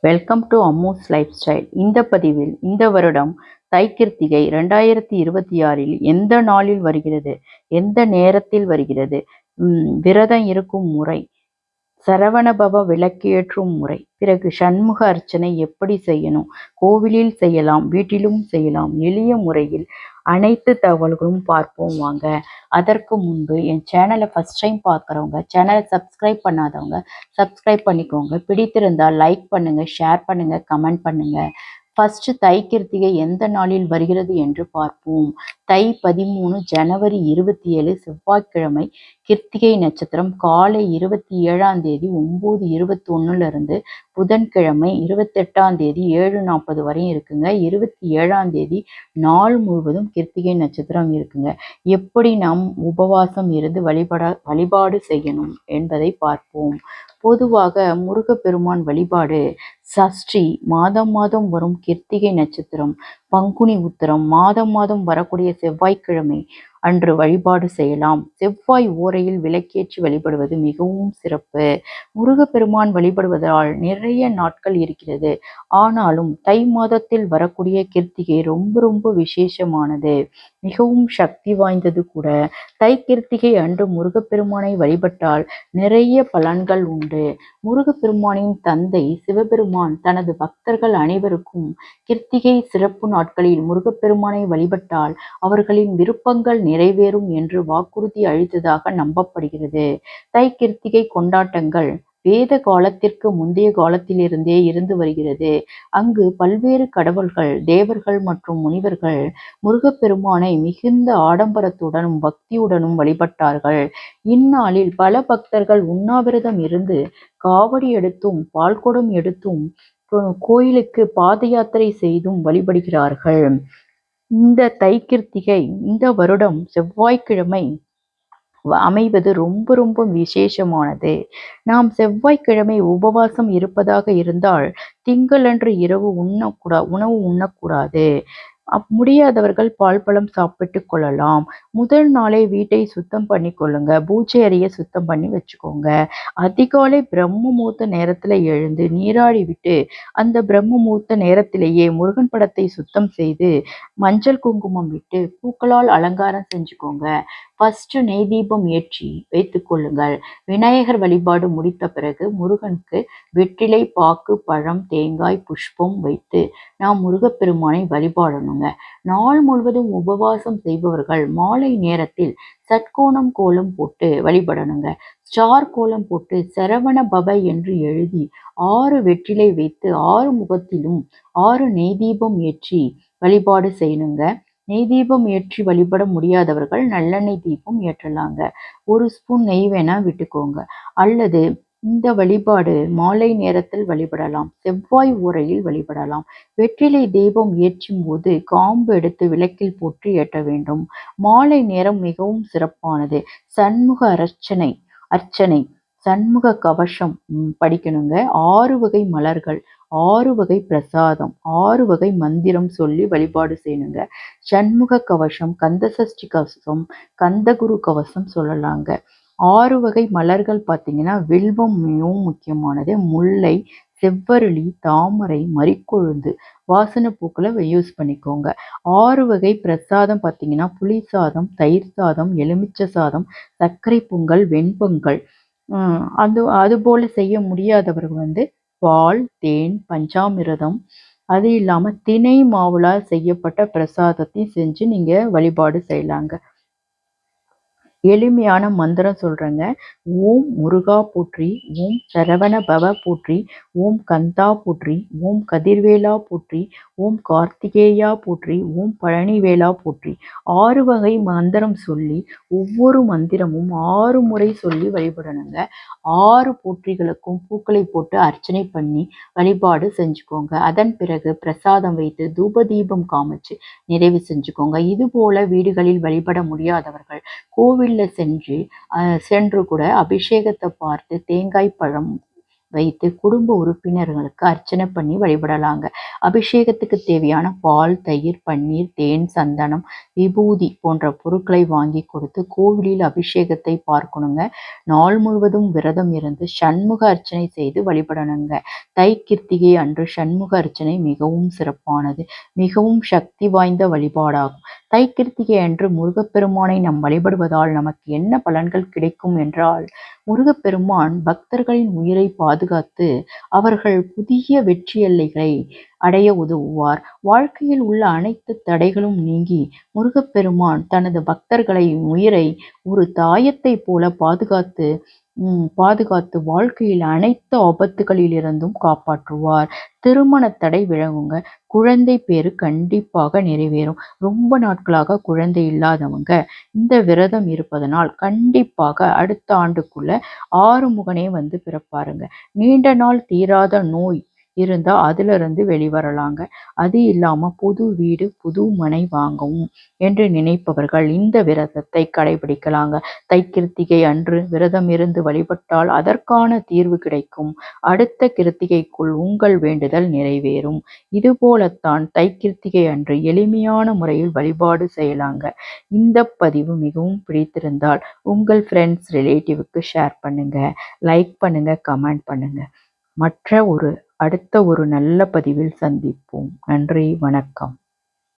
Welcome to Ammu's life style. இந்த பதிவில் இந்த வருடம் தைக்கிருத்திகை 2026 எந்த நாளில் வருகிறது, எந்த நேரத்தில் வருகிறது, விரதம் இருக்கும் முறை, சரவணபவ விளக்கேற்றும் முறை, பிறகு சண்முக அர்ச்சனை எப்படி செய்யணும், கோவிலில் செய்யலாம், வீட்டிலும் செய்யலாம், எளிய முறையில் அனைத்து தகவல்களும் பார்ப்போம் வாங்க. அதற்கு முன்பு என் சேனலை ஃபஸ்ட் டைம் பார்க்குறவங்க, சேனலை சப்ஸ்கிரைப் பண்ணாதவங்க சப்ஸ்கிரைப் பண்ணிக்கோங்க. பிடித்திருந்தால் லைக் பண்ணுங்கள், ஷேர் பண்ணுங்கள், கமெண்ட் பண்ணுங்கள். ஃபஸ்ட்டு தை எந்த நாளில் வருகிறது என்று பார்ப்போம். தை 13 ஜனவரி 27 செவ்வாய்க்கிழமை, கிருத்திகை நட்சத்திரம் காலை 27ஆம் தேதி 9:21 புதன்கிழமை 28ஆம் தேதி 7:40 வரையும் இருக்குங்க. 27ஆம் தேதி நாள் முழுவதும் கிருத்திகை நட்சத்திரம் இருக்குங்க. எப்படி நாம் உபவாசம் இருந்து வழிபாடு செய்யணும் என்பதை பார்ப்போம். பொதுவாக முருகப்பெருமான் வழிபாடு சஷ்டி மாதம் வரும் கிருத்திகை நட்சத்திரம், பங்குனி உத்திரம் மாதம் வரக்கூடிய செவ்வாய்க்கிழமை அன்று வழிபாடு செய்யலாம். செவ்வாய் ஓரையில் விளக்கேற்றி வழிபடுவது மிகவும் சிறப்பு. முருகப்பெருமான் வழிபடுவதால் நிறைய நாட்கள் இருக்கிறது. ஆனாலும் தை மாதத்தில் வரக்கூடிய கிருத்திகை ரொம்ப விசேஷமானது, மிகவும் சக்தி வாய்ந்தது கூட. தை கிருத்திகை அன்று முருகப்பெருமானை வழிபட்டால் நிறைய பலன்கள் உண்டு. முருகப்பெருமானின் தந்தை சிவபெருமான் தனது பக்தர்கள் அனைவருக்கும் கிருத்திகை சிறப்பு நாட்களில் முருகப்பெருமானை வழிபட்டால் அவர்களின் விருப்பங்கள் நிறைவேறும் என்று வாக்குறுதி அளித்ததாக நம்பப்படுகிறது. தை கிருத்திகை கொண்டாட்டங்கள் வேத காலத்திற்கு முந்தைய காலத்திலிருந்தே இருந்து வருகிறது. அங்கு பல்வேறு கடவுள்கள், தேவர்கள் மற்றும் முனிவர்கள் முருகப்பெருமானை மிகுந்த ஆடம்பரத்துடனும் பக்தியுடனும் வழிபட்டார்கள். இந்நாளில் பல பக்தர்கள் உண்ணாவிரதம் இருந்து காவடி எடுத்தும் பால்குடம் எடுத்தும் கோயிலுக்கு பாத யாத்திரை செய்தும் வழிபடுகிறார்கள். இந்த தைக்கிருத்திகை இந்த வருடம் செவ்வாய்க்கிழமை அமைவது ரொம்ப விசேஷமானது. நாம் செவ்வாய்க்கிழமை உபவாசம் இருப்பதாக இருந்தால் திங்களன்று இரவு உணவு உண்ணக்கூடாது. முடியாதவர்கள் பால் பழம் சாப்பிட்டு கொள்ளலாம். முதல் நாளே வீட்டை சுத்தம் பண்ணி கொள்ளுங்க. பூஜை அறையை சுத்தம் பண்ணி வச்சுக்கோங்க. அதிகாலை பிரம்ம முகூர்த்த நேரத்துல எழுந்து நீராடி விட்டு அந்த பிரம்ம முகூர்த்த நேரத்திலேயே முருகன் படத்தை சுத்தம் செய்து மஞ்சள் குங்குமம் விட்டு பூக்களால் அலங்காரம் செஞ்சுக்கோங்க. ஃபர்ஸ்ட் நெய் தீபம் ஏற்றி வைத்துக் கொள்ளுங்கள். விநாயகர் வழிபாடு முடித்த பிறகு முருகனுக்கு வெற்றிலை, பாக்கு, பழம், தேங்காய், புஷ்பம் வைத்து நாம் முருகப்பெருமானை வழிபாடணுங்க. நாள் முழுவதும் உபவாசம் செய்பவர்கள் மாலை நேரத்தில் சட்கோணம் கோலம் போட்டு வழிபடணுங்க. ஸ்டார் கோலம் போட்டு சரவண பவ என்று எழுதி 6 வெற்றிலை வைத்து 6 முகத்திலும் 6 நெய் தீபம் ஏற்றி வழிபாடு செய்யணுங்க. நெய் தீபம் ஏற்றி வழிபட முடியாதவர்கள் நல்லெண்ணெய் தீபம் ஏற்றலாங்க. 1 ஸ்பூன் நெய் வேணா விட்டுக்கோங்க. அல்லது இந்த வழிபாடு மாலை நேரத்தில் வழிபடலாம். செவ்வாய் ஓரையில் வழிபடலாம். வெற்றிலை தீபம் ஏற்றும் போது காம்பு எடுத்து விளக்கில் போட்டு ஏற்ற வேண்டும். மாலை நேரம் மிகவும் சிறப்பானது. சண்முக அர்ச்சனை சண்முக கவசம் படிக்கணுங்க. 6 வகை மலர்கள், 6 வகை பிரசாதம், 6 வகை மந்திரம் சொல்லி வழிபாடு செய்யணுங்க. சண்முக கவசம், கந்தசஷ்டி கவசம், கந்தகுரு கவசம் சொல்லலாங்க. 6 வகை மலர்கள் பார்த்தீங்கன்னா வில்வம் மிகவும் முக்கியமானது. முல்லை, செவ்வரளி, தாமரை, மரிக்கொழுந்து, வாசனை பூக்களை யூஸ் பண்ணிக்கோங்க. 6 வகை பிரசாதம் பார்த்தீங்கன்னா புளி சாதம், தயிர் சாதம், எலுமிச்சை சாதம், சர்க்கரை பொங்கல், வெண்பொங்கல். அதுபோல செய்ய முடியாதவர்கள் பால், தேன், பஞ்சாமிர்தம், அது இல்லாமல் திணை மாவுளால் செய்யப்பட்ட பிரசாதத்தையும் செஞ்சு நீங்கள் வழிபாடு செய்யலாங்க. எளிமையான மந்திரம் சொல்கிறேங்க. ஓம் முருகா போற்றி, ஓம் சரவண பவ போற்றி, ஓம் கந்தா போற்றி, ஓம் கதிர்வேலா போற்றி, ஓம் கார்த்திகேயா போற்றி, ஓம் பழனிவேலா போற்றி. 6 வகை மந்திரம் சொல்லி ஒவ்வொரு மந்திரமும் 6 முறை சொல்லி வழிபடணுங்க. 6 போற்றிகளுக்கும் பூக்களை போட்டு அர்ச்சனை பண்ணி வழிபாடு செஞ்சுக்கோங்க. அதன் பிறகு பிரசாதம் வைத்து தூப தீபம் காமிச்சு நிறைவு செஞ்சுக்கோங்க. இது போல வீடுகளில் வழிபட முடியாதவர்கள் கோவிலில் சென்று கூட அபிஷேகத்தை பார்த்து தேங்காய் பழம் வைத்து குடும்ப உறுப்பினர்களுக்கு அர்ச்சனை பண்ணி வழிபடலாங்க. அபிஷேகத்துக்கு தேவையான பால், தயிர், பன்னீர், தேன், சந்தனம், விபூதி போன்ற பொருட்களை வாங்கி கொடுத்து கோவிலில் அபிஷேகத்தை பார்க்கணுங்க. நாள் முழுவதும் விரதம் இருந்து சண்முக அர்ச்சனை செய்து வழிபடணுங்க. தை கிருத்திகை அன்று சண்முக அர்ச்சனை மிகவும் சிறப்பானது, மிகவும் சக்தி வாய்ந்த வழிபாடாகும். தை கிருத்திகை அன்று முருகப்பெருமானை நாம் வழிபடுவதால் நமக்கு என்ன பலன்கள் கிடைக்கும் என்றால், முருகப்பெருமான் பக்தர்களின் உயிரை பாதுகாத்து அவர்கள் புதிய வெற்றி எல்லைகளை அடைய உதவுவார். வாழ்க்கையில் உள்ள அனைத்து தடைகளும் நீங்கி முருகப்பெருமான் தனது பக்தர்களின் உயிரை ஒரு தாயத்தைப் போல பாதுகாத்து வாழ்க்கையில் அனைத்து ஆபத்துகளிலிருந்தும் காப்பாற்றுவார். திருமண தடை விலகுங்க. குழந்தை பேரு கண்டிப்பாக நிறைவேறும். ரொம்ப நாட்களாக குழந்தை இல்லாதவங்க இந்த விரதம் இருப்பதனால் கண்டிப்பாக அடுத்த ஆண்டுக்குள்ள ஆறுமுகனே வந்து பிறப்பாருங்க. நீண்ட நாள் தீராத நோய் இருந்தா அதிலிருந்து வெளிவரலாங்க. அது இல்லாம புது வீடு, புது மனை வாங்கவும் என்று நினைப்பவர்கள் இந்த விரதத்தை கடைபிடிக்கலாங்க. தை கிருத்திகை அன்று விரதம் இருந்து வழிபட்டால் அதற்கான தீர்வு கிடைக்கும். அடுத்த கிருத்திகைக்குள் உங்கள் வேண்டுதல் நிறைவேறும். இதுபோலத்தான் தை கிருத்திகை அன்று எளிமையான முறையில் வழிபாடு செய்யலாங்க. இந்த பதிவு மிகவும் பிடித்திருந்தால் உங்கள் ஃப்ரெண்ட்ஸ், ரிலேட்டிவ்க்கு ஷேர் பண்ணுங்க, லைக் பண்ணுங்க, கமெண்ட் பண்ணுங்க. அடுத்த ஒரு நல்ல பதிவில் சந்திப்போம். நன்றி, வணக்கம்.